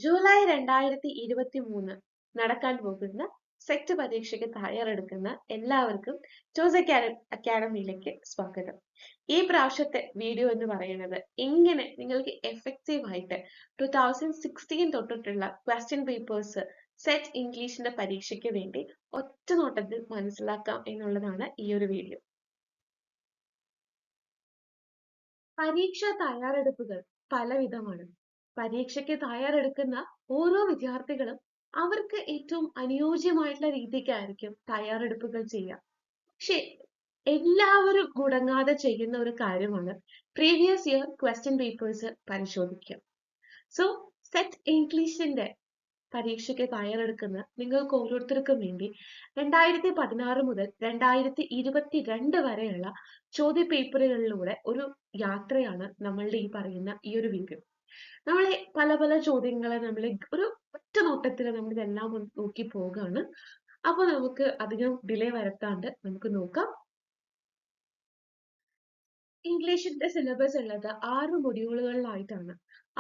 July 2023 നടക്കാൻ പോകുന്ന set പരീക്ഷയ്ക്ക് തയ്യാറെടുക്കുന്ന എല്ലാവർക്കും ടോസ് അക്കാഡമിയിലേക്ക് സ്വാഗതം. ഈ പ്രാവശ്യത്തെ വീഡിയോ എന്ന് പറയുന്നത് എങ്ങനെ നിങ്ങൾക്ക് എഫക്റ്റീവ് ആയിട്ട് 2016 തൊട്ടിട്ടുള്ള ക്വസ്റ്റ്യൻ പേപ്പേഴ്സ് സെറ്റ് ഇംഗ്ലീഷിന്റെ പരീക്ഷയ്ക്ക് വേണ്ടി ഒറ്റ നോട്ടത്തിൽ മനസ്സിലാക്കാം എന്നുള്ളതാണ് ഈ ഒരു വീഡിയോ. പരീക്ഷാ തയ്യാറെടുപ്പുകൾ പലവിധമാണ്. പരീക്ഷയ്ക്ക് തയ്യാറെടുക്കുന്ന ഓരോ വിദ്യാർത്ഥികളും അവർക്ക് ഏറ്റവും അനുയോജ്യമായിട്ടുള്ള രീതിക്കായിരിക്കും തയ്യാറെടുപ്പുകൾ ചെയ്യുക. പക്ഷെ എല്ലാവരും മുടങ്ങാതെ ചെയ്യുന്ന ഒരു കാര്യമാണ് പ്രീവിയസ് ഇയർ ക്വസ്റ്റ്യൻ പേപ്പേഴ്സ് പരിശോധിക്കുക. സോ സെറ്റ് ഇംഗ്ലീഷിന്റെ പരീക്ഷയ്ക്ക് തയ്യാറെടുക്കുന്ന നിങ്ങൾക്ക് ഓരോരുത്തർക്കും വേണ്ടി 2016 മുതൽ 2022 വരെയുള്ള ചോദ്യ പേപ്പറുകളിലൂടെ ഒരു യാത്രയാണ് നമ്മളുടെ ഈ പറയുന്ന ഈ ഒരു വീഡിയോ. നമ്മളെ പല പല ചോദ്യങ്ങളെ നമ്മൾ ഒരു ഒറ്റ നോട്ടത്തിൽ നമ്മൾ ഇതെല്ലാം ഒന്ന് നോക്കി പോവുകയാണ്. അപ്പൊ നമുക്ക് അധികം ഡിലേ വരുത്താണ്ട് നമുക്ക് നോക്കാം. ഇംഗ്ലീഷിന്റെ സിലബസ് ഉള്ളത് 6 മൊഡ്യൂളുകളിലായിട്ടാണ്,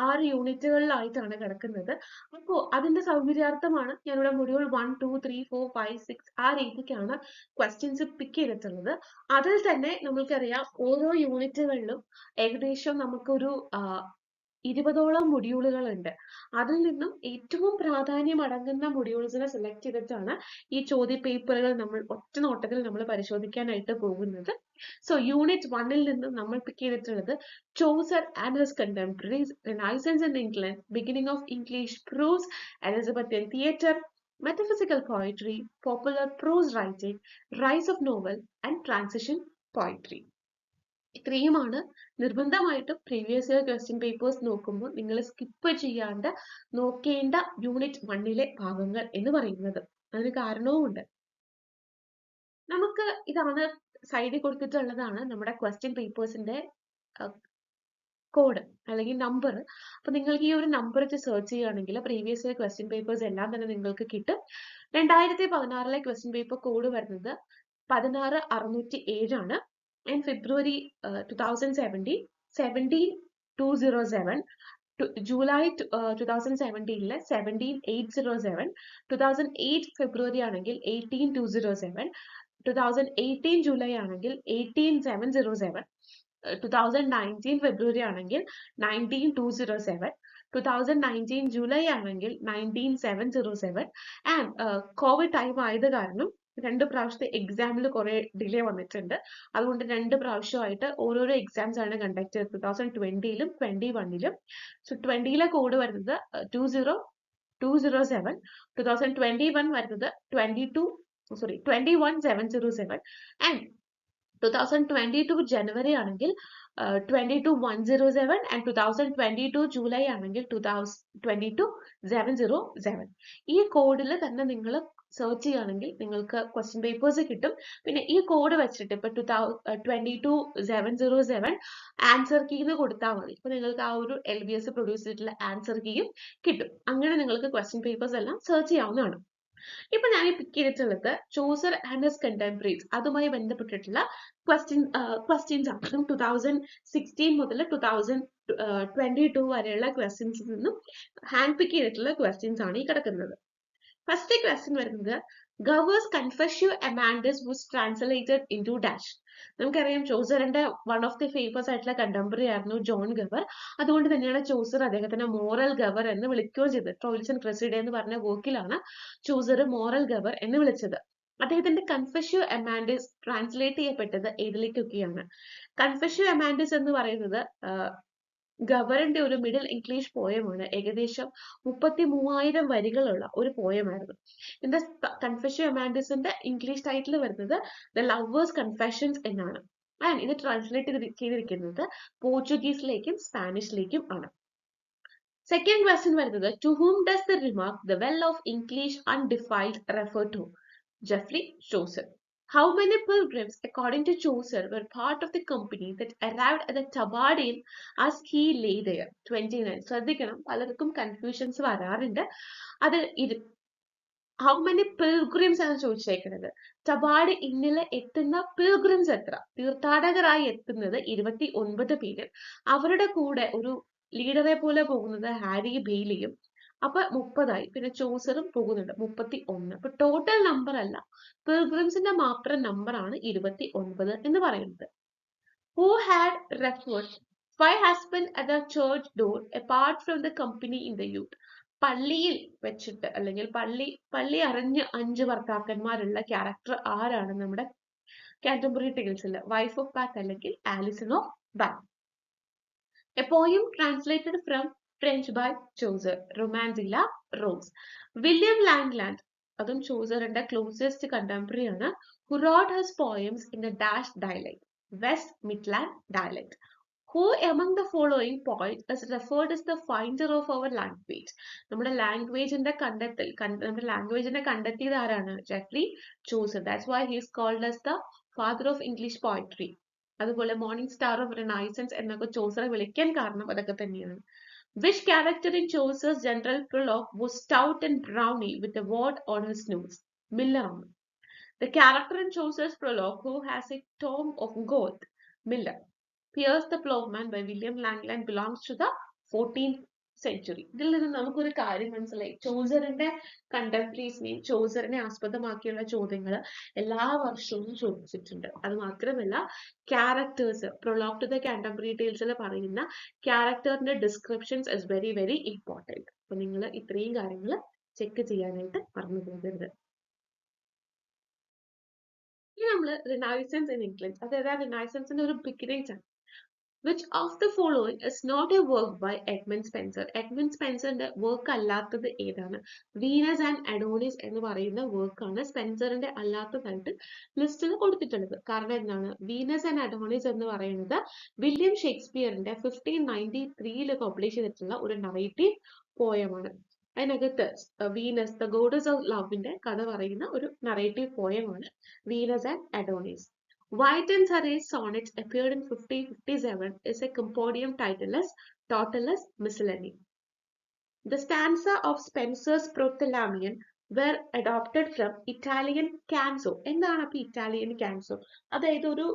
6 യൂണിറ്റുകളിലായിട്ടാണ് കിടക്കുന്നത്. അപ്പോൾ അതിന്റെ സൗകര്യാർത്ഥമാണ് ഞാനിവിടെ മൊഡ്യൂൾ 1, 2, 3, 4, 5, 6 ആ രീതിക്കാണ് ക്വസ്റ്റ്യൻസ് പിക്ക് ചെയ്തിട്ടുള്ളത്. അതിൽ തന്നെ നമുക്കറിയാം ഓരോ യൂണിറ്റുകളിലും ഏകദേശം നമുക്കൊരു 20ഓളം മൊഡ്യൂളുകളുണ്ട്. അതിൽ നിന്നും ഏറ്റവും പ്രാധാന്യം അടങ്ങുന്ന മൊഡ്യൂൾസിനെ സെലക്ട് ചെയ്തിട്ടാണ് ഈ ചോദ്യ പേപ്പറുകൾ നമ്മൾ ഒറ്റ നോട്ടത്തിൽ നമ്മൾ പരിശോധിക്കാനായിട്ട് പോകുന്നത്. സോ യൂണിറ്റ് 1ൽ നിന്നും നമ്മൾ പിക്ക് ചെയ്തിട്ടുള്ളത് Chaucer and his contemporaries, renaissance in England, beginning of English prose, Elizabethan theatre, metaphysical poetry, popular prose writing, rise of novel and transition poetry. ഇത്രയുമാണ് നിർബന്ധമായിട്ടും പ്രീവിയസ് ഇയർ ക്വസ്റ്റ്യൻ പേപ്പേഴ്സ് നോക്കുമ്പോൾ നിങ്ങൾ skip ചെയ്യാണ്ട് നോക്കേണ്ട യൂണിറ്റ് 1ലെ ഭാഗങ്ങൾ എന്ന് പറയുന്നത്. അതിന് കാരണവുമുണ്ട്. നമുക്ക് ഇതാണ് സൈഡിൽ കൊടുത്തിട്ടുള്ളതാണ് നമ്മുടെ ക്വസ്റ്റ്യൻ പേപ്പേഴ്സിന്റെ കോഡ് അല്ലെങ്കിൽ നമ്പർ. അപ്പൊ നിങ്ങൾക്ക് ഈ ഒരു നമ്പർ വെച്ച് സെർച്ച് ചെയ്യുകയാണെങ്കിൽ പ്രീവിയസ് ഇയർ ക്വസ്റ്റ്യൻ പേപ്പേഴ്സ് എല്ലാം തന്നെ നിങ്ങൾക്ക് കിട്ടും. 2016ലെ ക്വസ്റ്റ്യൻ പേപ്പർ കോഡ് വരുന്നത് 16607 ആണ്. and February 2017 17207, July 2017 17807, 2008 February ആണെങ്കിൽ 18207, 2018 July ആണെങ്കിൽ 18707, 2019 February ആണെങ്കിൽ 19207, 2019 July ആണെങ്കിൽ 19707. ആൻഡ് കോവിഡ് ടൈം ആയത് കാരണം 2 പ്രാവശ്യത്തെ എക്സാമിൽ കുറെ ഡിലേ വന്നിട്ടുണ്ട്. അതുകൊണ്ട് 2 പ്രാവശ്യമായിട്ട് ഓരോരോ എക്സാംസ് ആണ് കണ്ടക്ട് ചെയ്തത്, 2020ലും 2021ലും. സോ 20ലെ കോഡ് വരുന്നത് 20207, 2021 വരുന്നത് 21707, ആൻഡ് 2022 ജനുവരി ആണെങ്കിൽ 22107, ആൻഡ് 2022 ജൂലൈ ആണെങ്കിൽ 22707. ഈ കോഡിൽ തന്നെ നിങ്ങൾ സെർച്ച് ചെയ്യുകയാണെങ്കിൽ നിങ്ങൾക്ക് ക്വസ്റ്റ്യൻ പേപ്പേഴ്സ് കിട്ടും. പിന്നെ ഈ കോഡ് വെച്ചിട്ട് ഇപ്പൊ 22707 ആൻസർ കീ എന്ന് കൊടുത്താൽ മതി. ഇപ്പൊ നിങ്ങൾക്ക് ആ ഒരു LBS പ്രൊഡ്യൂസ് ചെയ്തിട്ടുള്ള ആൻസർ കീയും കിട്ടും. അങ്ങനെ നിങ്ങൾക്ക് ക്വസ്റ്റ്യൻ പേപ്പേഴ്സ് എല്ലാം സെർച്ച് ചെയ്യാവുന്നതാണ്. ഇപ്പൊ ഞാൻ പിക്ക് ചെയ്തിട്ടുള്ളത് ചോസർ ആൻഡ് ഹിസ് കണ്ടംപററീസ്, അതുമായി ബന്ധപ്പെട്ടിട്ടുള്ള ക്വസ്റ്റ്യൻസ് ആണ്. 2016 മുതൽ 2022 വരെയുള്ള ക്വസ്റ്റ്യൻസിൽ നിന്നും ഹാൻഡ് പിക്ക് ചെയ്തിട്ടുള്ള ക്വസ്റ്റ്യൻസ് ആണ് ഈ കിടക്കുന്നത്. ഫസ്റ്റ് ക്വസ്റ്റ്യൻ വരുന്നത് Gower's confessio amantis was translated into dash. നമുക്കറിയാം ചോസറിന്റെ വൺ ഓഫ് ദി ഫേമസ് ആയിട്ടുള്ള കണ്ടംപററി ആയിരുന്നു ജോൺ ഗവർ. അതുകൊണ്ട് തന്നെയാണ് ചോസർ അദ്ദേഹത്തിന് മോറൽ ഗവർ എന്ന് വിളിക്കുകയും ചെയ്തത്. ട്രോയിൽസ് ആൻഡ് ക്രെസിഡെ എന്ന് പറഞ്ഞ വർക്കിലാണ് ചോസർ മോറൽ ഗവർ എന്ന് വിളിച്ചത്. അദ്ദേഹത്തിന്റെ കൺഫെഷ്യൂ അമാൻഡസ് ട്രാൻസ്ലേറ്റ് ചെയ്യപ്പെട്ടത് ഏതിലേക്കൊക്കെയാണ്? കൺഫെഷ്യൂ അമാൻഡസ് എന്ന് പറയുന്നത് ഗവറിന്റെ ഒരു മിഡിൽ ഇംഗ്ലീഷ് പോയമാണ്. ഏകദേശം 33,000 വരികളുള്ള ഒരു പോയമായിരുന്നു. ഇതിന്റെ കൺഫെഷ്യൂ അമാൻഡസിന്റെ ഇംഗ്ലീഷ് ടൈറ്റിൽ വരുന്നത് ദ ലവേഴ്സ് കൺഫെഷൻസ് എന്നാണ്. ആൻഡ് ഇത് ട്രാൻസ്ലേറ്റ് ചെയ്തിരിക്കുന്നത് പോർച്ചുഗീസിലേക്കും സ്പാനിഷിലേക്കും ആണ്. സെക്കൻഡ് ക്വസ്റ്റ്യൻ വരുന്നത് to whom does the remark the well of English undefiled refer to? Geoffrey Chaucer. How many pilgrims, according to Chaucer, were part of the company that arrived at the Tabardine as he lay there? 29. ശ്രദ്ധിക്കണം, പലർക്കും confusions വരാറുണ്ട്. അത് how many pilgrims ആണ് ചോദിച്ചേക്കുന്നത്. ടബാർഡ് ഇന്നിൽ എത്തുന്ന pilgrims എത്ര? തീർത്ഥാടകരായി എത്തുന്നത് 29 പേര്. അവരുടെ കൂടെ ഒരു ലീഡറെ പോലെ പോകുന്നത് ഹാരി ബെയ്ലിയും അപ്പൊ 30ആയി. പിന്നെ ചൂസറും പോകുന്നുണ്ട് 31. അപ്പൊ ടോട്ടൽ നമ്പർ അല്ല, പിൽഗ്രിംസിന്റെ മാത്രം നമ്പർ ആണ് 29 എന്ന് പറയുന്നത്. Who had referred why husband at the church door apart from the company in the youth? പള്ളിയിൽ വെച്ചിട്ട് അല്ലെങ്കിൽ പള്ളി അറിഞ്ഞ് 5 ഭർത്താക്കന്മാരുള്ള ക്യാരക്ടർ ആരാണ് നമ്മുടെ കാന്റർബറി ടെയിൽസിൽ? വൈഫ് ഓഫ് ബാത്ത് അല്ലെങ്കിൽ Alison of Bath. A poem translated from French by Chaucer, Romancilla Rose. William Langland, അതും ചോസറിന്റെ ക്ലോസസ്റ്റ് കണ്ടംപററി ആണ്, who wrote his poems in a dash dialect, West Midland dialect. Who among the following poets is referred as the finder of our language? നമ്മുടെ ലാംഗ്വേജിന്റെ നമ്മുടെ ലാംഗ്വേജിനെ കണ്ടെത്തിയത് ആരാണ്? Jeffrey Chaucer. That's why he is called as the father of English poetry. അതുപോലെ morning star of renaissance എന്നൊക്കെ ചോസറെ വിളിക്കാൻ കാരണം അതൊക്കെ തന്നെയാണ്. Which character in Chaucer's general prologue was stout and brawny with a wart on his nose? Miller ആണ്. The character in Chaucer's prologue who has a tome of gold? Miller. Piers the Plowman by William Langland belongs to the 14th century. ഇതിൽ നിന്ന് നമുക്കൊരു കാര്യം മനസ്സിലായി. ചോസറിന്റെ കണ്ടംപററീസിനെയും ചോസറിനെ ആസ്പദമാക്കിയുള്ള ചോദ്യങ്ങൾ എല്ലാ വർഷവും ചോദിച്ചിട്ടുണ്ട്. അത് മാത്രമല്ല characters prologue to the Canterbury ടെയിൽസിൽ പറയുന്ന ക്യാരക്ടറിന്റെ descriptions is very very important. അപ്പൊ നിങ്ങൾ ഇത്രയും കാര്യങ്ങൾ ചെക്ക് ചെയ്യാനായിട്ട് മറന്നു പോകരുത്. ഇനി നമ്മൾ റിനൈസൻസ് ഇൻ ഇംഗ്ലണ്ട്, അതായത് റിനൈസൻസിന്റെ ഒരു ബിഗിനിങ്സ് ആണ്. Which of the following is not a work by Edmund Spenser? Edmund Spencerന്റെ വർക്ക് അല്ലാത്തത് ഏതാണ്? വീനസ് ആൻഡ് അഡോണിസ് എന്ന് പറയുന്ന വർക്കാണ് സ്പെൻസറിന്റെ അല്ലാത്തതായിട്ട് ലിസ്റ്റിൽ കൊടുത്തിട്ടുള്ളത്. കാരണം എന്താണ്? വീനസ് ആൻഡ് അഡോണിസ് എന്ന് പറയുന്നത് വില്യം ഷേക്സ്പിയറിന്റെ 1593 പബ്ലിഷ് ചെയ്തിട്ടുള്ള ഒരു നറേറ്റീവ് പോയമാണ്. അതിനകത്ത് വീനസ് ദ ഗോഡസ് ഓഫ് ലവിന്റെ കഥ പറയുന്ന ഒരു നറേറ്റീവ് പോയമാണ് Venus and Adonis. White and Surrey's sonnets appeared in 1557 is a compendium titled as Miscellany. The stanza of Spenser's Prothalamion were adopted from Italian canzo. എന്താണ് അപ്പോൾ Italian ക്യാൻസോ? അതായത് ഒരു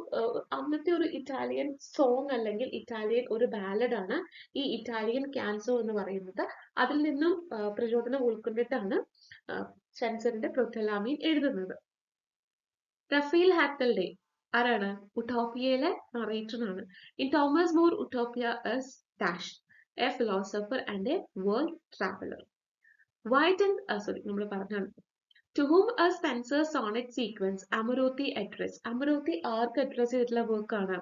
അന്നത്തെ ഒരു ഇറ്റാലിയൻ സോങ് അല്ലെങ്കിൽ ഇറ്റാലിയൻ ഒരു ബാലഡ് ആണ് ഈ ഇറ്റാലിയൻ ക്യാൻസോ എന്ന് പറയുന്നത്. അതിൽ നിന്നും പ്രചോദനം ഉൾക്കൊണ്ടിട്ടാണ് സ്പെൻസറിന്റെ പ്രൊത്തലാമിയൻ എഴുതുന്നത്. റഫേൽ ഹാത്തൽഡേ ആരാണ്? ഉട്ടോപ്പിയയിലെ നറേറ്ററാണ്. In Thomas More Utopia is dash a philosopher and a world traveller. White and നമ്മൾ പറഞ്ഞാണ്. To whom a Spenser sonnet sequence Amoretti address. Amoretti ആർക്ക് അഡ്രസ് ചെയ്തിട്ടുള്ള വർക്കാണ്?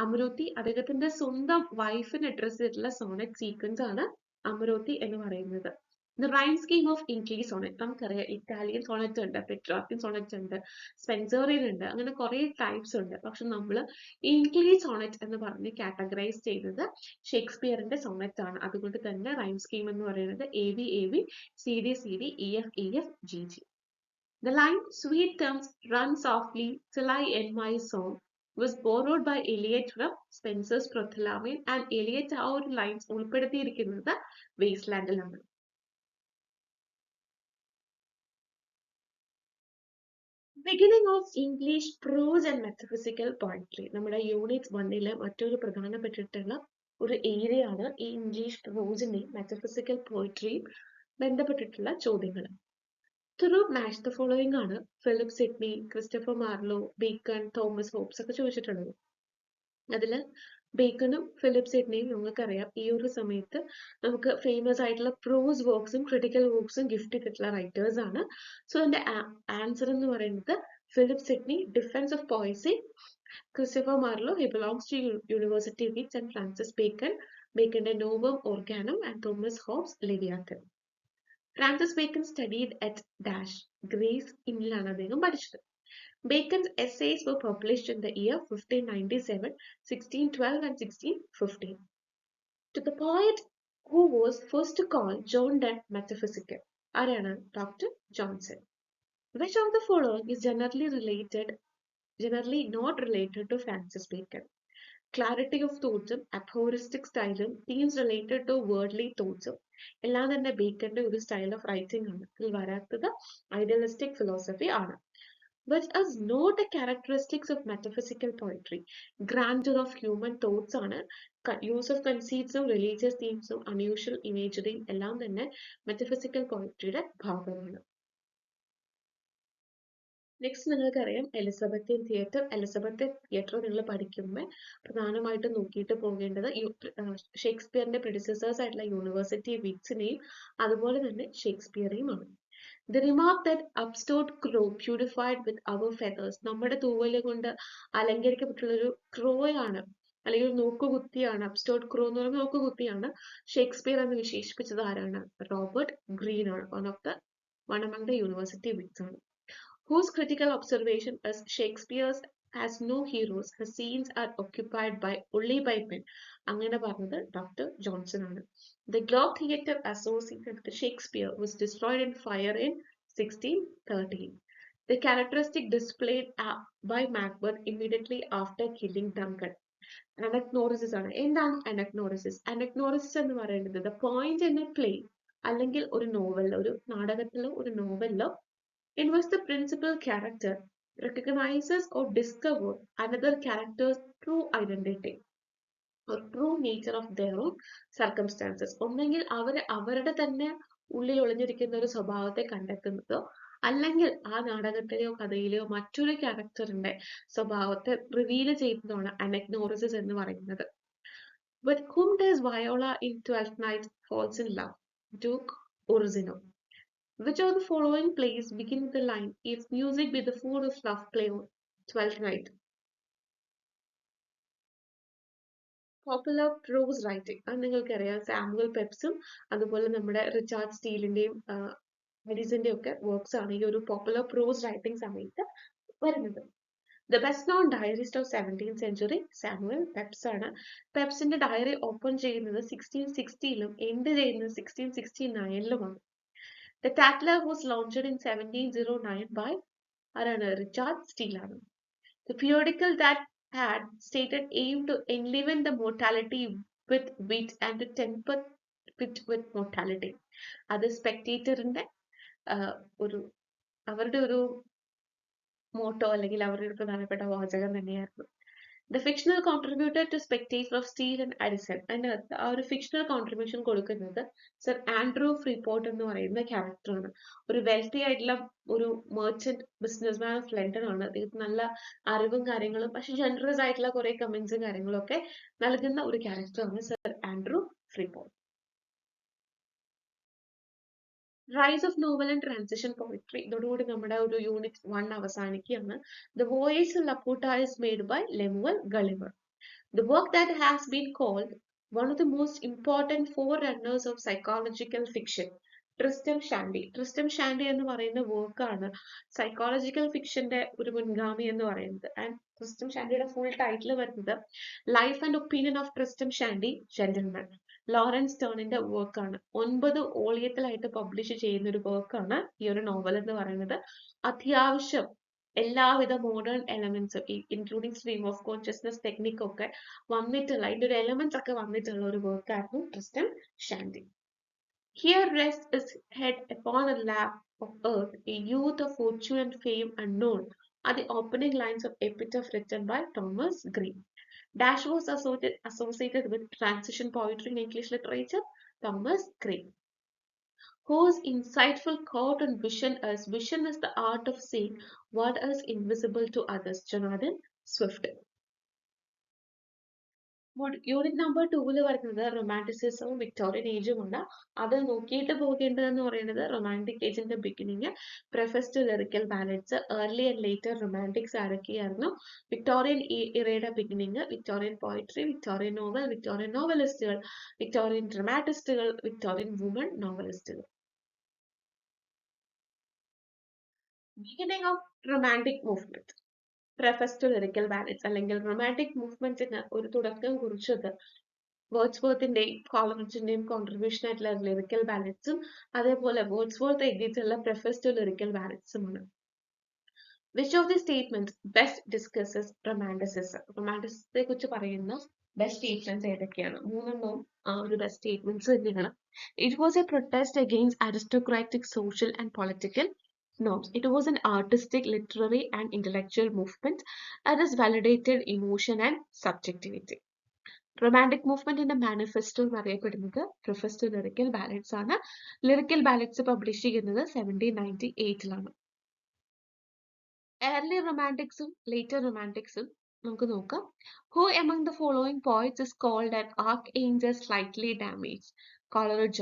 അമരോത്തി അദ്ദേഹത്തിന്റെ സ്വന്തം വൈഫിന് അഡ്രസ് ചെയ്തിട്ടുള്ള സോണറ്റ് സീക്വൻസ് ആണ് അമരോത്തി എന്ന് പറയുന്നത്. The rhyme scheme of English sonnet. നമുക്കറിയാം ഇറ്റാലിയൻ സോണറ്റ് ഉണ്ട്, പെട്രാർക്കിൻ സോണറ്റ് ഉണ്ട്, സ്പെൻസറിയൻ ഉണ്ട്, അങ്ങനെ കുറെ ടൈപ്സ് ഉണ്ട്. പക്ഷെ നമ്മൾ ഇംഗ്ലീഷ് സോണറ്റ് എന്ന് പറഞ്ഞ് കാറ്റഗറൈസ് ചെയ്യുന്നത് ഷേക്സ്പിയറിന്റെ സോണറ്റ് ആണ്. അതുകൊണ്ട് തന്നെ റൈം സ്കീം എന്ന് പറയുന്നത് AV CD CD EF EF GG. The line sweet terms run softly till I end my song was borrowed by Eliot from Spenser's Prothalamion, and Eliot ആ ഒരു ലൈൻസ് ഉൾപ്പെടുത്തിയിരിക്കുന്നത് വേസ്റ്റ്ലാൻഡിലാണ്. Beginning of English prose and metaphysical poetry. നമ്മുടെ unit 1 മറ്റൊരു പ്രധാനപ്പെട്ടിട്ടുള്ള ഒരു area ആണ് ഈ English പ്രോസിന്റെയും metaphysical പോയട്രിയും ബന്ധപ്പെട്ടിട്ടുള്ള ചോദ്യങ്ങൾ. ത്രൂ മാച്ച് ദ ഫോളോയിങ് ആണ് Philip Sydney, Christopher Marlow, bacon, Thomas hobs ഒക്കെ ചോദിച്ചിട്ടുള്ളത്. അതില് ബേക്കണും ഫിലിപ്പ് സിഡ്നിയും നമുക്കറിയാം ഈ ഒരു സമയത്ത് നമുക്ക് ഫേമസ് ആയിട്ടുള്ള പ്രോസ് വർക്ക്സും ക്രിട്ടിക്കൽ വർക്ക്സും ഗിഫ്റ്റ് ചെയ്തിട്ടുള്ള റൈറ്റേഴ്സ് ആണ്. സോ അതിന്റെ ആൻസർ എന്ന് പറയുന്നത് Philip Sidney defence of poesy, Christopher Marlowe he belongs to university of Leeds, and Francis ബേക്കന്റെ Novum Organum, and Thomas Hobbes Leviathan. Francis Bacon studied at dash Gray's ഇന്നിലാണ് അദ്ദേഹം പഠിച്ചത്. Bacon's essays were published in the year 1597, 1612 and 1615. To the poet who was first to call John Donne metaphysical, ആരാണ്? Dr. Johnson. Which of the following is generally not related to Francis Bacon? Clarity of thoughts, aphoristic style, themes related to worldly thoughts, എല്ലാം തന്നെ ബേക്കന്റെ ഒരു style of writing ആണ്. ഇതിൽ വരാത്തത് idealistic philosophy ആണ്. Which is not the characteristics of metaphysical poetry. Grandeur of human thoughts ആണ്, use of കൺസീറ്റ്സും religious തീംസും unusual ഇമേജറിയും എല്ലാം തന്നെ മെറ്റഫിസിക്കൽ പോയട്രിയുടെ ഭാഗമാണ്. നെക്സ്റ്റ് നിങ്ങൾക്കറിയാം എലിസബത്തിയൻ തിയേറ്റർ. എലിസബത്തിയൻ തിയേറ്റർ നിങ്ങൾ പഠിക്കുമ്പോൾ പ്രധാനമായിട്ടും നോക്കിയിട്ട് പോകേണ്ടത് ഷേക്സ്പിയറിന്റെ പ്രിഡിസസേഴ്സ് ആയിട്ടുള്ള യൂണിവേഴ്സിറ്റി വിക്സിനെയും അതുപോലെ തന്നെ ഷേക്സ്പിയറെയുമാണ്. The remark that upstart crow purified with our feathers, നമ്മുടെ തൂവല് കൊണ്ട് അലങ്കരിക്കപ്പെട്ടുള്ള ഒരു ക്രോയാണ് അല്ലെങ്കിൽ നോക്കുകുത്തിയാണ്. അപ്സ്റ്റോട്ട് ക്രോ എന്ന് പറയുമ്പോൾ നോക്കുകുത്തിയാണ്. ഷേക്സ്പിയർ എന്ന് വിശേഷിപ്പിച്ചത് ആരാണ്? റോബർട്ട് ഗ്രീൻ ആണ്. One among the university wits ആണ്. Whose critical observation is Shakespeare's has no heroes, his scenes are occupied by only by men. അങ്ങനെ പറഞ്ഞത് ഡോക്ടർ ജോൺസൺ ആണ്. The Globe Theatre associated with Shakespeare was destroyed in fire in 1613. The characteristic displayed by Macbeth immediately after killing Duncan. Anachronism ആണ്. എന്താണ് anachronism? Anachronism എന്ന് പറയുന്നത് the point in a play അല്ലെങ്കിൽ ഒരു നോവലിലോ ഒരു നാടകത്തിലോ ഒരു നോവലിലോ in which the principal character recognizes or discovers another character's true identity or true nature of their own circumstances. ഒന്നെങ്കിൽ അവരുടെ തന്നെ ഉള്ളിൽ ഒളിഞ്ഞിരിക്കുന്ന ഒരു സ്വഭാവത്തെ കണ്ടെത്തുന്നതോ അല്ലെങ്കിൽ ആ നാടകത്തിലെയോ കഥയിലെയോ മറ്റൊരു ക്യാരക്ടറിന്റെ സ്വഭാവത്തെ റിവീൽ ചെയ്യുന്നതാണ് അനഗ്നോറിസിസ് എന്ന് പറയുന്നത്. With whom does Viola in Twelfth Night falls in love? Duke Orsino. Which of the following plays begin with the line, if music be the food of love, play on Twelfth Night? Popular prose writing അത് നിങ്ങൾക്കറിയാം. Samuel പെപ്സും അതുപോലെ നമ്മുടെ Richard സ്റ്റീലിന്റെയും എഡിസന്റെയും ഒക്കെ works ആണ് ഈ ഒരു popular prose writing സമയത്ത് വരുന്നത്. The best known diarist of 17th century Samuel Pepys ആണ്. പെപ്സിന്റെ ഡയറി ഓപ്പൺ ചെയ്യുന്നത് 1660-ലും എൻഡ് ചെയ്യുന്നത് 1669-ലുമാണ്. The Tatler was launched in 1709 by Richard Steele. The periodical that had stated aim to enliven the mortality with wit and to temper wit with mortality. അത് സ്പെക്ടേറ്ററിന്റെ അവരുടെ ഒരു motto അല്ലെങ്കിൽ അവരുടെ ഒരു പ്രധാനപ്പെട്ട വാചകം തന്നെയായിരുന്നു. The fictional contributor to Spectator of Steele and Addison. അതിനകത്ത് ആ ഒരു ഫിക്ഷണൽ കോൺട്രിബ്യൂഷൻ കൊടുക്കുന്നത് സർ ആൻഡ്രൂ ഫ്രീപോർട്ട് എന്ന് പറയുന്ന ക്യാരക്ടറാണ്. ഒരു വെൽത്തി ആയിട്ടുള്ള ഒരു മെർച്ചന്റ് ബിസിനസ്മാൻ ഓഫ് ലണ്ടൻ ആണ്. അദ്ദേഹത്തിന് നല്ല അറിവും കാര്യങ്ങളും പക്ഷെ ജനറസ് ആയിട്ടുള്ള കുറെ കമന്റ്സും കാര്യങ്ങളും ഒക്കെ നൽകുന്ന ഒരു ക്യാരക്ടറാണ് sir Andrew Freeport. Rise of novel and transition poetry. ഇതോടുകൂടി നമ്മുടെ ഒരു യൂണിറ്റ് 1 അവസാനിക്കുകയാണ്. The voyage Laputa is made by Lemuel Gulliver. The work that has been called one of the most important forerunners of psychological fiction, Tristram Shandy. Tristram Shandy എന്ന് പറയുന്ന വർക്കാണ് psychological ഫിക്ഷന്റെ ഒരു മുൻഗാമി എന്ന് പറയുന്നത്. ആൻഡ് ട്രിസ്റ്റം ഷാൻഡിയുടെ ഫുൾ ടൈറ്റിൽ വരുന്നത് life and opinion of Tristram Shandy gentleman. Laurence ടേണിന്റെ വർക്കാണ്. 9 ഓളിയത്തിലായിട്ട് പബ്ലിഷ് ചെയ്യുന്ന ഒരു വർക്കാണ് ഈ ഒരു നോവൽ എന്ന് പറയുന്നത്. അത്യാവശ്യം എല്ലാവിധ മോഡേൺ എലമെന്റ്സും including stream of consciousness technique ഒക്കെ വന്നിട്ടുള്ള ഇതിന്റെ ഒരു എലമെന്റ്സ് ഒക്കെ വന്നിട്ടുള്ള ഒരു വർക്കായിരുന്നു Tristram Shandy. Here rests his head upon a lap of earth, a youth of fortune and fame unknown, are the opening lines of epitaph written by Thomas Green. Dash was associated with transition poetry in English literature, Thomas Green. Whose insightful quote on vision is the art of seeing what is invisible to others, Jonathan Swift. Unit number 2 പറയുന്നത് റൊമാൻറ്റിസിസവും Victorian ഏജുമാണ്. അത് നോക്കിയിട്ട് പോകേണ്ടതെന്ന് പറയുന്നത് romantic ഏജിന്റെ beginning, preface to lyrical ballads, early and later romantics ആരൊക്കെയായിരുന്നു, Victorian ഇറയുടെ beginning, Victorian poetry, Victorian novel, Victorian നോവലിസ്റ്റുകൾ, വിക്ടോറിയൻ ഡ്രമാറ്റിസ്റ്റുകൾ, വിക്ടോറിയൻ വുമൺ നോവലിസ്റ്റുകൾ. Beginning of romantic movement, preface to lyrical ballads അല്ലെങ്കിൽ റൊമാൻറ്റിക് മൂവ്മെന്റിന് ഒരു തുടക്കം കുറിച്ചത് വേർഡ്സ്വർത്തിന്റെയും കോളറിഡ്ജിന്റെയും കോൺട്രിബ്യൂഷൻ ആയിട്ടുള്ള ലിറിക്കൽ ബാലൻസും അതേപോലെ വേർഡ്സ്വർത്ത് എഴുതിയിട്ടുള്ള പ്രിഫസ് ടു ലിറിക്കൽ ബാലൻസുമാണ്. Which of the statements best discusses romanticism? റൊമാൻറ്റിസിസത്തെ കുറിച്ച് പറയുന്ന ബെസ്റ്റ് സ്റ്റേറ്റ്മെന്റ്സ് ഏതൊക്കെയാണ്? 3 ആ ഒരു ബെസ്റ്റ് സ്റ്റേറ്റ്മെന്റ്സ് തന്നെയാണ്. It was a protest against aristocratic social and political norms. It was an artistic, literary and intellectual movement that has validated emotion and subjectivity. Romantic മൂവ്മെന്റിന്റെ manifesto എന്നറിയപ്പെടുന്നത് preface to lyrical ballads ആണ്. Lyrical ballads publish ചെയ്യുന്നത് 1798-ലാണ്. Early റൊമാൻറ്റിക്സും later റൊമാൻറ്റിക്സും നമുക്ക് നോക്കാം. Who among the following poets is called an archangel slightly damaged? Coleridge.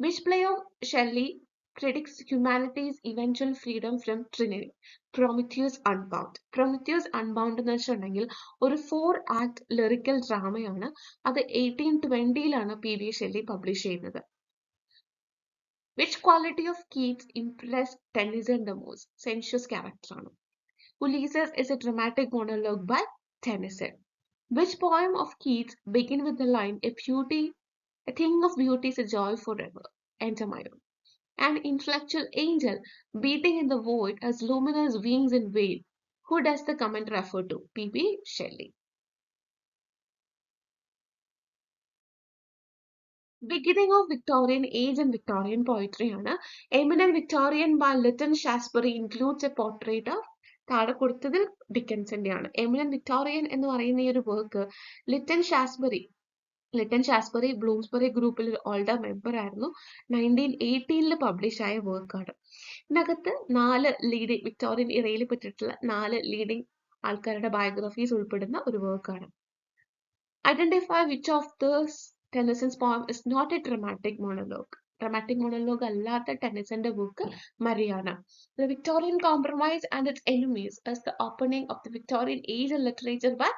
Which play of Shelley predicts humanity's eventual freedom from tyranny? Prometheus Unbound. Prometheus Unbound എന്ന് വെച്ചിട്ടുണ്ടെങ്കിൽ ഒരു 4-act lyrical ഡ്രാമയാണ്. അത് 1820-ലാണ് PV ഷെല്ലി പബ്ലിഷ് ചെയ്യുന്നത്. Which quality of Keats impressed Tennyson the most? Sensuous character ആണ്. Ulysses is a dramatic monologue by Tennyson. Which poem of Keats begin with the line, a thing of beauty is a joy forever? Enter my own. An intellectual angel beating in the void has luminous wings and veil. Who does the comment refer to? P.B. Shelley. Beginning of Victorian age and Victorian poetry ആണ്. Eminent Victorian by Lytton Shaftesbury includes a portrait of താഴെ കൊടുത്തതിൽ ഡിക്കൻസിന്റെയാണ്. Eminent Victorian എന്ന് പറയുന്ന ഈ ഒരു work Lytton ഷാസ്ബറി Bloomsbury ഗ്രൂപ്പിൽ ഒരു older member ആയിരുന്നു. 1918 publish ആയ വർക്കാണ്. ഇതിനകത്ത് 4 ലീഡിംഗ് വിക്ടോറിയൻ ഇറയിൽ പറ്റിയിട്ടുള്ള 4 ലീഡിംഗ് ആൾക്കാരുടെ ബയോഗ്രഫീസ് ഉൾപ്പെടുന്ന ഒരു വർക്കാണ്. Identify which of the Tennyson's poem is not a dramatic monologue. Dramatic monologue അല്ലാത്ത ടെന്നിസന്റെ book Mariana. The Victorian Compromise and its Enemies is the opening of the Victorian age in literature by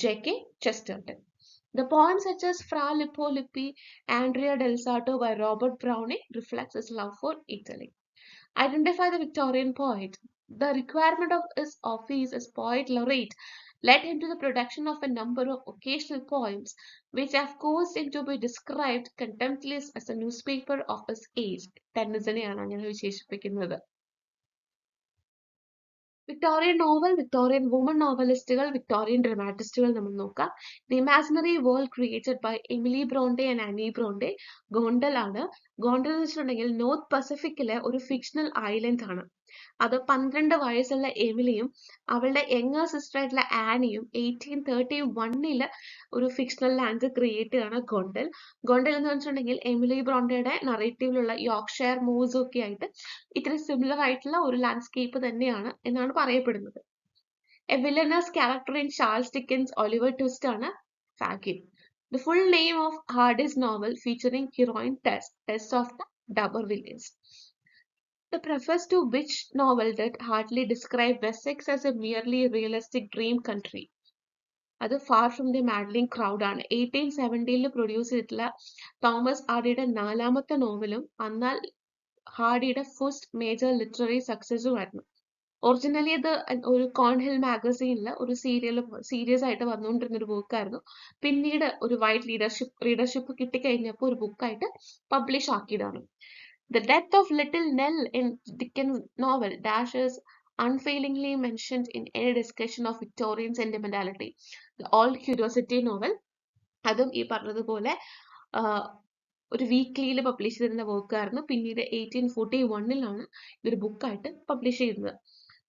J.K. Chesterton. The poems such as Fra Lippo Lippi, Andrea del Sarto by Robert Browning reflects his love for Italy. Identify the Victorian poet. The requirement of his office as poet laureate led him to the production of a number of occasional poems which have caused him to be described contemporarily as a newspaper of his age. ടെന്നിസനെയാണ് അങ്ങനെ വിശേഷിപ്പിക്കുന്നത്. Victorian novel, Victorian woman നോവലിസ്റ്റുകൾ, Victorian ഡ്രമാറ്റിസ്റ്റുകൾ നമ്മൾ നോക്കാം. The imaginary world created by Emily Bronte and Anne Bronte. Gondal ആണ്. Gondal എന്ന് വെച്ചിട്ടുണ്ടെങ്കിൽ നോർത്ത് പസഫിക്കിലെ ഒരു ഫിക്ഷണൽ ഐലൻഡ് ആണ്. അത് 12 വയസ്സുള്ള എമിലിയും അവളുടെ യങ്ങർ സിസ്റ്റർ ആയിട്ടുള്ള ആനിയും 1831 ഒരു ഫിക്ഷണൽ ലാൻഡ് ക്രിയേറ്റ് ചെയ്യാണ് ഗോണ്ടൽ. ഗോണ്ടൽ എന്ന് വെച്ചിട്ടുണ്ടെങ്കിൽ എമിലി ബ്രോണ്ടയുടെ നറേറ്റീവിലുള്ള യോർക്ക്ഷയർ മൂവ്സ് ഒക്കെ ആയിട്ട് ഇത്തിരി സിമിലർ ആയിട്ടുള്ള ഒരു ലാൻഡ്സ്കേപ്പ് തന്നെയാണ് എന്നാണ് പറയപ്പെടുന്നത്. A villainous character in Charles Dickens Oliver Twist ആണ് Fagin. The full name of Hardy's novel featuring heroine Tess of the D'Urbervilles. The preface to which novel did Hartley describe Wessex as a merely realistic dream country? അത് far from the മാഡ്ലിംഗ് crowd ആണ്. 1870 produce ചെയ്തിട്ടുള്ള Thomas ഹാർഡിയുടെ 4ാമത്തെ നോവലും എന്നാൽ ഹാർഡിയുടെ first major literary സക്സസുമായിരുന്നു. Originally അത് ഒരു കോൺഹിൽ മാഗസീനിൽ ഒരു serious ആയിട്ട് വന്നുകൊണ്ടിരുന്ന ഒരു ബുക്കായിരുന്നു. പിന്നീട് ഒരു വൈഡ് റീഡർഷിപ്പ് കിട്ടിക്കഴിഞ്ഞപ്പോൾ ഒരു ബുക്കായിട്ട് publish ആക്കിയതാണ്. The death of little Nell in Dickens' novel Dash is unfailingly mentioned in any discussion of Victorian sentimentality. The Old Curiosity novel, അതും ഈ പറഞ്ഞതുപോലെ ഒരു വീക്ക്ലിയിൽ പബ്ലിഷ് ചെയ്തിരുന്ന വർക്കായിരുന്നു. പിന്നീട് 1841 ഇതൊരു ബുക്കായിട്ട് പബ്ലിഷ് ചെയ്തത്.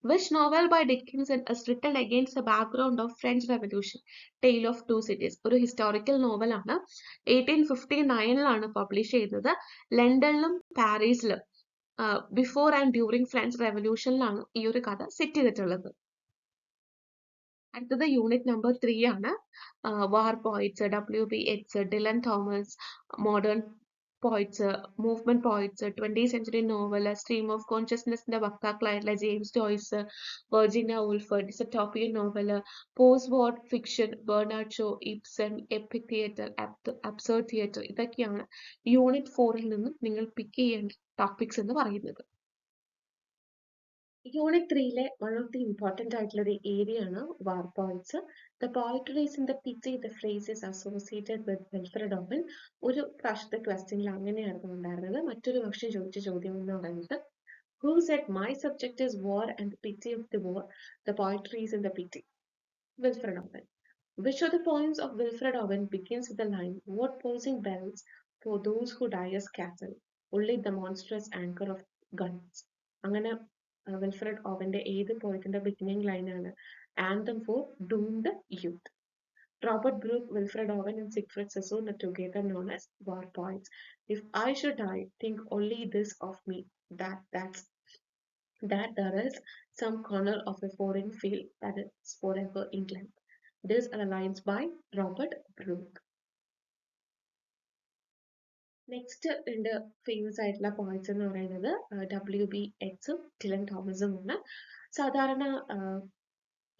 Which novel by Dickinson is written against the background of French Revolution? Tale of Two Cities. ഒരു historical നോവലാണ്. 1859 പബ്ലിഷ് ചെയ്തത്. ലണ്ടനിലും പാരീസിലും ബിഫോർ ആൻഡ് ഡ്യൂറിങ് ഫ്രഞ്ച് റെവല്യൂഷനിലാണ് ഈ ഒരു കഥ സെറ്റ് ചെയ്തിട്ടുള്ളത്. അടുത്തത് യൂണിറ്റ് നമ്പർ 3 ആണ്. War poets, WB Yeats, Dylan Thomas, modern poets, movement poets, 20th century novel, stream of കോൺഷ്യസ്നെസിന്റെ വക്താക്കളായിട്ടുള്ള James Joyce, Virginia Woolf, dystopian novel, post war fiction, Bernard Shaw, Ibsen, epic theatre, absurd theatre. ഇതൊക്കെയാണ് unit 4 നിന്നും നിങ്ങൾ pick ചെയ്യേണ്ട topics എന്ന് പറയുന്നത്. Unit 3 one of the important ആയിട്ടുള്ള ഒരു ഏരിയ ആണ് war poets. The poetry is in the pity the phrases associated with Wilfred oven. ഒരു പ്രാവശ്യത്തെ ക്വസ്റ്റ്യനിൽ അങ്ങനെയായിരുന്നു ഉണ്ടായിരുന്നത്. മറ്റൊരു പക്ഷം ചോദിച്ച ചോദ്യം എന്ന് പറയുന്നത് Who said my subject is war and the pity of the war? The poetry is in the pity. Wilfred Owen. Which of the poems of Wilfred Owen begins with the line, What pulsing bells for those who die as cattle, only the monstrous anchor of guns? അങ്ങനെ Wilfred ഓവന്റെ ഏത് പോയത്തിന്റെ beginning ലൈനാണ്? Anthem for doomed youth. Robert Brooke, Wilfred Owen, and Siegfried Sassoon are together known as war poets. If I should die, think only this of me, that there is some corner of a foreign field that is forever England. These are the lines by Robert Brooke. Next രണ്ട് famous ആയിട്ടുള്ള poets എന്ന് പറയുന്നത് WB Yeatsഉം Dylan തോമസും ആണ്. സാധാരണ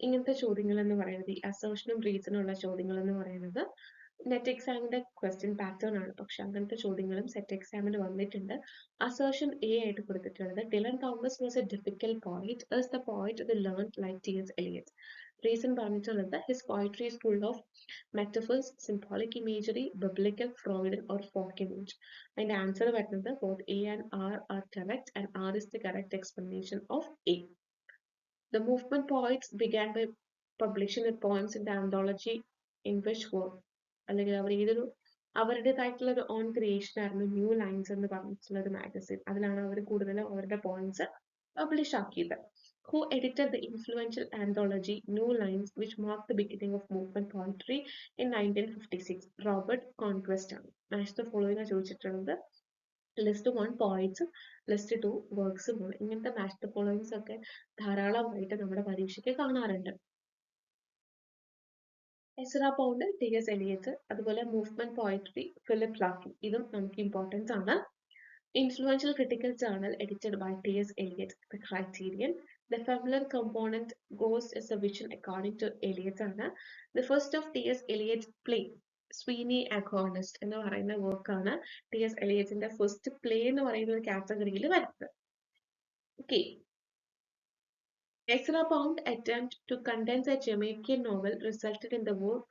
ഇങ്ങനത്തെ ചോദ്യങ്ങൾ എന്ന് പറയുന്നത് ഈ അസേർഷനും റീസണും ഉള്ള ചോദ്യങ്ങൾ എന്ന് പറയുന്നത് നെറ്റ് എക്സാമിന്റെ ക്വസ്റ്റ്യൻ പാറ്റേൺ ആണ്. പക്ഷെ അങ്ങനത്തെ ചോദ്യങ്ങളും സെറ്റ് എക്സാമിന് വന്നിട്ടുണ്ട്. അസേർഷൻ എ ആയിട്ട് കൊടുത്തിട്ടുള്ളത് Dylan Thomas was a difficult poet as the poet they learned like T.S. Eliot. Reason പറഞ്ഞിട്ടുള്ളത് his poetry is full of metaphors, symbolic imagery, biblical, Freudian or folk image. അതിന്റെ answer വരുന്നത് both A and R are correct and R is the correct explanation of A. The movement poets began by publishing their poems in the anthology English work. അല്ലെങ്കിൽ അവർ ഏതൊരു അവരുടേതായിട്ടുള്ള ഒരു on creation ആയിരുന്നു new lines എന്ന് പറഞ്ഞിട്ടുള്ള ഒരു magazine. അതിലാണ് അവർ കൂടുതലും അവരുടെ പോയിന്റ്സ് പബ്ലിഷ് ആക്കിയത്. Who edited the influential anthology New Lines, which marked the beginning of movement poetry in 1956? Robert conquest ആണ്. മാച്ച് ദ ഫോളോയിങ് ചോദിച്ചിട്ടുള്ളത് ലിസ്റ്റ് 1 പോയിറ്റ്സും ലിസ്റ്റ് 2 വർക്ക്സും ആണ്. ഇങ്ങനത്തെ മാച്ച് ദ ഫോളോയിങ്സ് ഒക്കെ ധാരാളമായിട്ട് നമ്മുടെ പരീക്ഷയ്ക്ക് കാണാറുണ്ട്. Ezra pound, T.S. എലിയറ്റ്, അതുപോലെ മൂവ്മെന്റ് പോയട്രി ഫിലിപ്പ് ലാക്കി, ഇതും നമുക്ക് ഇമ്പോർട്ടൻസ് ആണ്. Influential critical journal edited by T.S. Eliot, The Criterion. The familiar component Ghost is a vision according to Eliot ആണ്. The first of T.S. Eliot play Sweeney agonist എന്ന് പറയുന്ന വർക്കാണ് T.S. എലിയറ്റിന്റെ first play എന്ന് പറയുന്ന ഒരു കാറ്റഗറിയിൽ വരുന്നത്. Okay. Ezra Pound's attempt to condense a Jamaican novel resulted in the work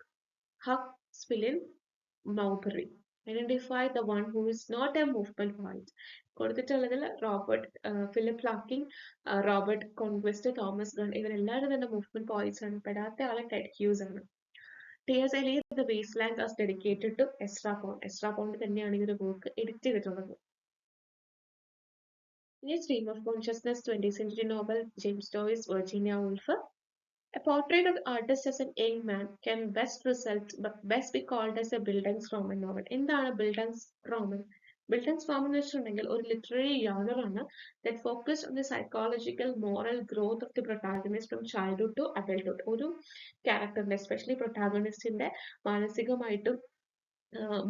Huck Spillin Mowbray. Identify the one who is not a movement poet. കൊടുത്തിട്ടുള്ളതിൽ Robert Philip Larkin, Robert Conquest, Thomas Gunn ഇവരെല്ലാവരും തന്നെ movement poets ആണ്. പെടാത്ത ആളെ Ted Hughes ആണ്. T.S. Eliot, The Wasteland is dedicated to Ezra pound. Ezra pound തന്നെയാണ് ഈ ഒരു വർക്ക് എഡിറ്റ് ചെയ്തിട്ടുള്ളത്. In a Stream of Consciousness 20th century novel, James Joyce, Virginia Woolf. A portrait of the artist as an young man can best be called as a Bildungsroman novel. എന്താണ് Bildungsroman? Bildungsroman എന്ന് വെച്ചിട്ടുണ്ടെങ്കിൽ ഒരു literary genre ആണ് that focused on the psychological moral growth of the protagonist from childhood to adulthood. ഒരു ക്യാരക്ടറിന്റെ especially പ്രൊട്ടാഗണിസ്റ്റിന്റെ മാനസികമായിട്ടും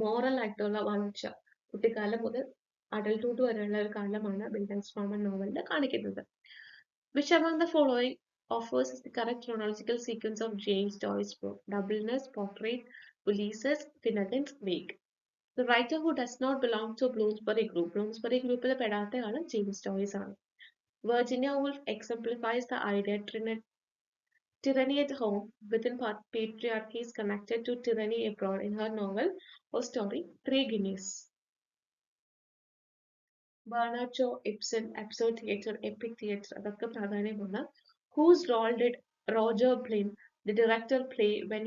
moral ആയിട്ടുള്ള വളർച്ച കുട്ടിക്കാലം മുതൽ അഡൽട്ട്ഹുഡ് വരെയുള്ള ഒരു കാലമാണ് ബിൽഡൻസ്ട്രോമൻ നോവലിൽ കാണിക്കുന്നത്. Which among the following offers the correct chronological sequence of James Joyce's book? Doubleness, Portrait, Ulysses, Finnegan's Wake. The writer who does not belong to Bloomsbury Group. Bloomsbury ഗ്രൂപ്പിൽ പെടാത്തയാളും ജെയിംസ് ജോയ്സ് ആണ്. Virginia Woolf exemplifies the idea tyranny at home within patriarchy is connected to tyranny abroad in her novel or story Three Guineas. Bernard Shaw, Ibsen, absurd theatre, epic theatre അതൊക്കെ പ്രാധാന്യമുള്ള. Whose role did Roger Blinn, the director, play when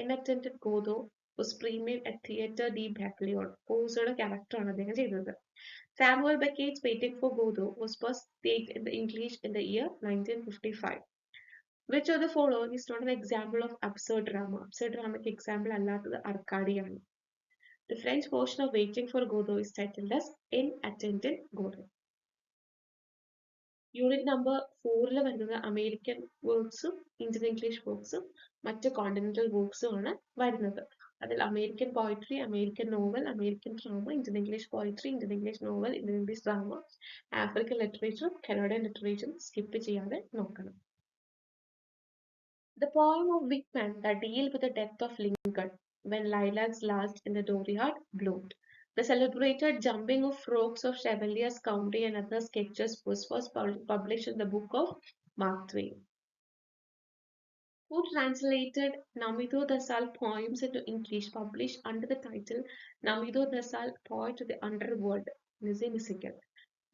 unattended Godot was premiered at Theatre de Baclion? Whoseയുടെ ക്യാരക്ടറാണ് അദ്ദേഹം ചെയ്തത്. Samuel Beckett's Waiting for Godot was first staged in the English in the year 1955. Which of the following is not an example of absurd drama? Absurd dramaക്ക് example അല്ലാത്തത് അർക്കാഡിയാണ്. The French version of Waiting for Godot is titled as Unattended Godot. Unit number 4 വരുന്നത് American വർക്ക്സും Indian English വർക്ക്സും മറ്റ് continental വർക്ക്സും ആണ് വരുന്നത്. അതിൽ American poetry, American novel, American drama, Indian English poetry, Indian English novel, Indian English drama, African literature, Canadian literature skip ചെയ്യാതെ നോക്കണം. The poem of Whitman that deal with the death of Lincoln when lilacs last in the dooryard bloomed. The celebrated jumping of frogs of Chevalier's County and other sketches was first published in the book of Mark Twain. Who translated Namido Dasal poems into English published under the title Namido Dasal, Poet to the Underworld, Nizzy Nisikal.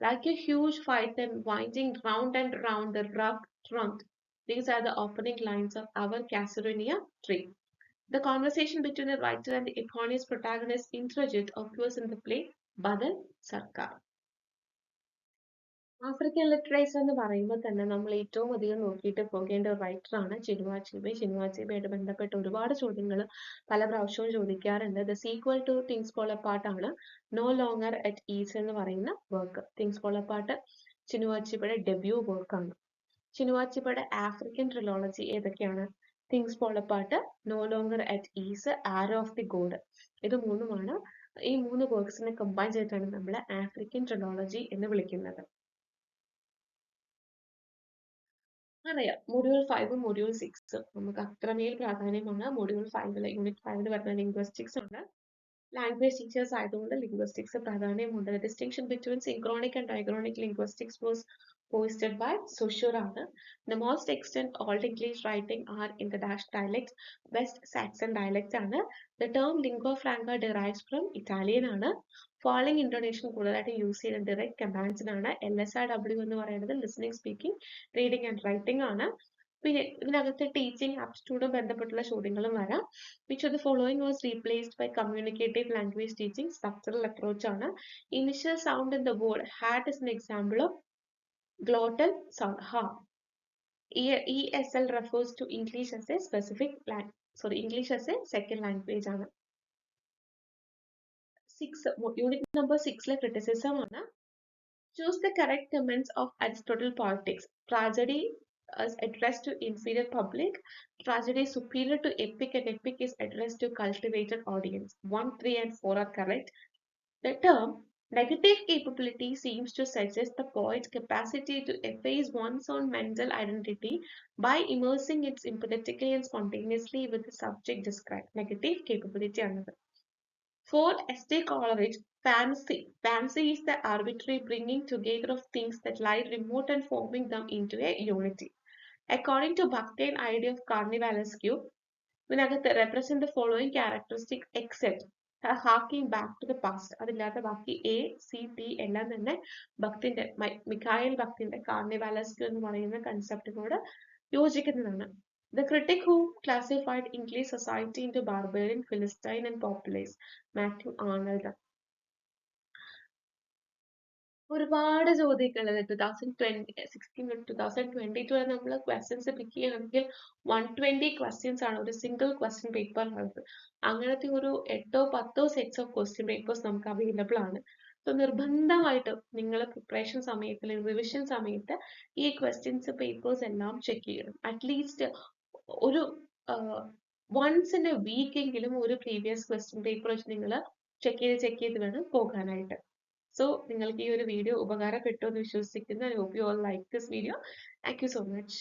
Like a huge fight and winding round and round the rug trunk. These are the opening lines of our Casuarina tree. The conversation between the writer and the eponymous protagonist Indrajit occurs in the play Badal Sarkar. African literature എന്ന് പറയുമ്പോൾ തന്നെ നമ്മൾ ഏറ്റവും അധികം നോക്കിയിട്ട് പോകേണ്ട ഒരു റൈറ്ററാണ് Chinua അച്ചീബെ. Chinua അച്ചീബയായിട്ട് ബന്ധപ്പെട്ട് ഒരുപാട് ചോദ്യങ്ങൾ പല പ്രാവശ്യവും ചോദിക്കാറുണ്ട്. The sequel to things fall apart ആണ് നോ ലോങ്ങർ അറ്റ് ഈസ് എന്ന് പറയുന്ന work. Things fall apart Chinua അച്ചീബയുടെ ഡെബ്യൂ വർക്കാണ്. ചിനുവ അച്ചീബയുടെ ആഫ്രിക്കൻ ട്രിലോളജി ഏതൊക്കെയാണ്? Things fall apart, no longer at ease, arrow of the god. ഇത് മൂന്നുമാണ്. ഈ മൂന്ന് വർക്ക്സിനെ കമ്പൈൻ ചെയ്തിട്ടാണ് നമ്മൾ ആഫ്രിക്കൻ ട്രിലോളജി എന്ന് വിളിക്കുന്നത്. അറിയാം, മൊഡ്യൂൾ 5ഉം മൊഡ്യൂൾ 6ഉം നമുക്ക് അത്രമേൽ പ്രാധാന്യമാണ്. മൊഡ്യൂൾ 5 യൂണിറ്റ് 5 വരുന്ന ലിംഗ്വിസ്റ്റിക്സ് ഉണ്ട്. ലാംഗ്വേജ് ടീച്ചേഴ്സ് ആയതുകൊണ്ട് ലിംഗ്വിസ്റ്റിക്സ് പ്രാധാന്യമുണ്ട്. The distinction between synchronic and diachronic linguistics was posted by Saussure ആണ്. The most extant Old English writing are in the Dutch dialect, West Saxon dialect ആണ്. The term lingua franca derives from Italian ആണ്. Following intonation കൂടുതലായിട്ട് use ചെയ്യുന്ന direct commands-നാണ്. LSRW എന്ന് പറയുന്നത് listening, speaking, reading and writing ആണ്. പിന്നെ ഇതിനകത്ത് teaching ആപ്റ്റിറ്റ്യൂഡും ബന്ധപ്പെട്ടുള്ള ചോദ്യങ്ങളും വരാം. Which of the following was replaced by communicative language teaching? Structural approach ആണ്. Initial sound in the word hat is an example of glottal sound. Ha. ESL refers to English as a specific English as a second language ആണ്. 6 unit number 6ലെ criticism ആണ്. Choose the correct comments of Aristotle Politics. Tragedy is addressed to inferior public. Tragedy is superior to epic, and epic is addressed to cultivated audience. 1, 3 and 4 are correct. The term negative capability seems to suggest the poet's capacity to efface one's own mental identity by immersing it sympathetically and spontaneously with the subject described. Negative capability another. 4. S.T. Coleridge, fancy. Fancy is the arbitrary bringing together of things that lie remote and forming them into a unity. According to Bakhtian idea of carnivalesque, ഇതിനകത്ത് represent the following characteristics except harking back to the past. അതില്ലാത്ത ബാക്കി A, C, T എല്ലാം തന്നെ ഭക്തിന്റെ Mikhael ഭക്തിന്റെ carnivalesque എന്ന് പറയുന്ന കൺസെപ്റ്റിനോട് യോജിക്കുന്നതാണ്. The critic who classified English society into barbarian, Philistine and populace, Matthew Arnold. ഒരുപാട് ചോദ്യങ്ങൾ 2016 2022 വരെ നമ്മൾ ക്വസ്റ്റ്യൻസ് പിക്ക് ചെയ്യുകയാണെങ്കിൽ 120 ക്വസ്റ്റ്യൻസ് ആണ് ഒരു സിംഗിൾ ക്വസ്റ്റ്യൻ പേപ്പറിനുള്ളത്. അങ്ങനത്തെ ഒരു 8-10 സെറ്റ്സ് ഓഫ് ക്വസ്റ്റ്യൻ പേപ്പേഴ്സ് നമുക്ക് അവൈലബിൾ ആണ്. സോ നിർബന്ധമായിട്ട് നിങ്ങൾ പ്രിപ്പറേഷൻ സമയത്ത് റിവിഷൻ സമയത്ത് ഈ ക്വസ്റ്റ്യൻസ് പേപ്പേഴ്സ് എല്ലാം ചെക്ക് ചെയ്യണം. അറ്റ്ലീസ്റ്റ് ഒരു വൺസ് ഇൻ എ വീക്ക് എങ്കിലും ഒരു പ്രീവിയസ് ക്വസ്റ്റ്യൻ പേപ്പർ വെച്ച് നിങ്ങൾ ചെക്ക് ചെയ്ത് വേണം പോകാനായിട്ട്. സോ നിങ്ങൾക്ക് ഈ ഒരു വീഡിയോ ഉപകാരപ്പെട്ടു എന്ന് വിശ്വസിക്കുന്നു. I hope you all like this video. Thank you so much.